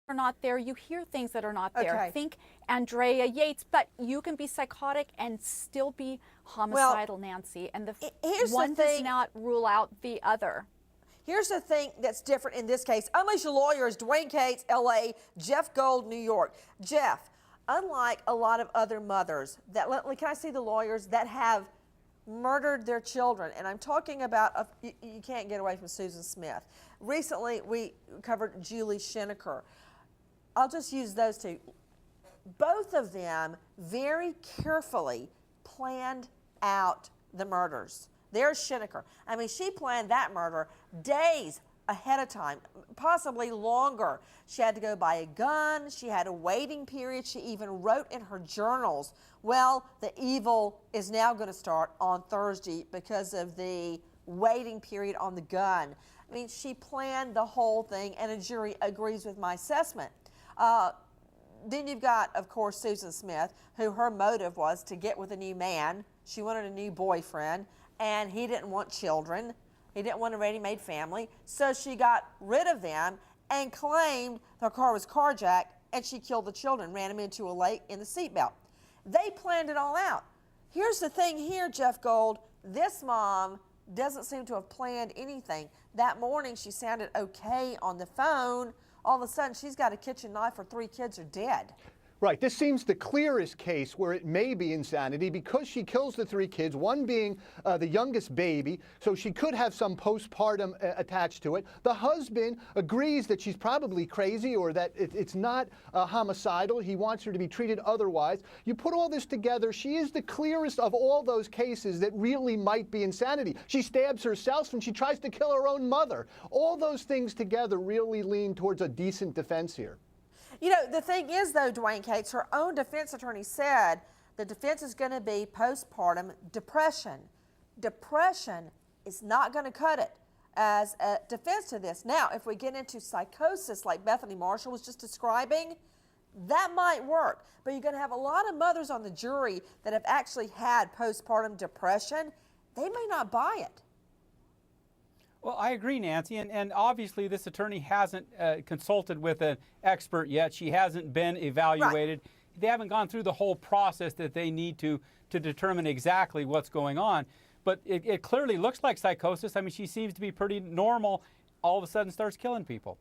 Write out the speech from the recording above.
are not there. You hear things that are not there. Okay. Think Andrea Yates, but you can be psychotic and still be homicidal, Nancy. And here's one the does thing. not rule out the other. Here's the thing that's different in this case. Unleash Your Lawyers, Dwayne Cates, LA, Jeff Gold, New York. Jeff, unlike a lot of other mothers, can I see the lawyers that have murdered their children? And I'm talking about, you can't get away from Susan Smith. Recently, we covered Julie Schenecker. I'll just use those two. Both of them very carefully planned out the murders. There's Schenecker. I mean, she planned that murder days ahead of time, possibly longer. She had to go buy a gun. She had a waiting period. She even wrote in her journals, well, the evil is now going to start on Thursday because of the waiting period on the gun. I mean, she planned the whole thing, and a jury agrees with my assessment. Then you've got, of course, Susan Smith, who her motive was to get with a new man. She wanted a new boyfriend, and he didn't want children. He didn't want a ready-made family. So she got rid of them and claimed her car was carjacked, and she killed the children, ran them into a lake in the seatbelt. They planned it all out. Here's the thing here, Jeff Gold. This mom doesn't seem to have planned anything. That morning, she sounded okay on the phone. All of a sudden, she's got a kitchen knife. Her 3 kids are dead. Right. This seems the clearest case where it may be insanity because she kills the 3 kids, one being the youngest baby, so she could have some postpartum attached to it. The husband agrees that she's probably crazy or that it's not homicidal. He wants her to be treated otherwise. You put all this together, she is the clearest of all those cases that really might be insanity. She stabs herself and she tries to kill her own mother. All those things together really lean towards a decent defense here. You know, the thing is, though, Dwayne Cates, her own defense attorney said the defense is going to be postpartum depression. Depression is not going to cut it as a defense to this. Now, if we get into psychosis like Bethany Marshall was just describing, that might work. But you're going to have a lot of mothers on the jury that have actually had postpartum depression. They may not buy it. Well, I agree, Nancy, and obviously this attorney hasn't consulted with an expert yet. She hasn't been evaluated. Right. They haven't gone through the whole process that they need to determine exactly what's going on. But it clearly looks like psychosis. I mean, she seems to be pretty normal. All of a sudden starts killing people.